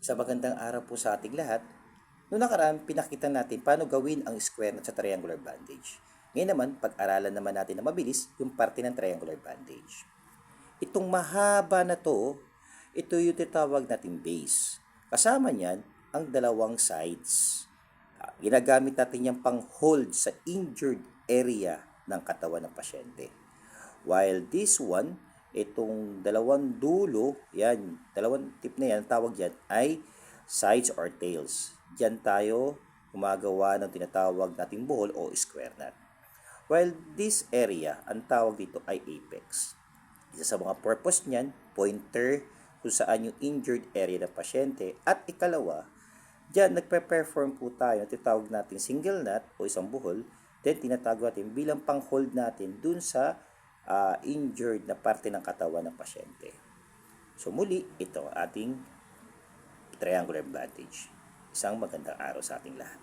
Sa magandang araw po sa ating lahat. Noong nakaraan, pinakita natin paano gawin ang square nut sa triangular bandage. Ngayon naman, pag-aralan naman natin na mabilis yung parte ng triangular bandage. Itong mahaba na to, ito yung tinatawag natin base. Kasama niyan ang dalawang sides. Ginagamit natin yan pang hold sa injured area ng katawan ng pasyente. While this one, itong dalawang dulo, yan, dalawang tip na yan, tawag yan ay sides or tails. Diyan tayo gumagawa ng tinatawag nating buhol o square nut. While this area, ang tawag dito ay apex. Isa sa mga purpose niyan, pointer kung saan yung injured area ng pasyente. At ikalawa, diyan nagpe-perform po tayo ng tinatawag nating single nut o isang buhol. Then tinatago natin bilang pang-hold natin dun sa injured na parte ng katawan ng pasyente. So muli, ito ating triangular bandage. Isang magandang araw sa ating lahat.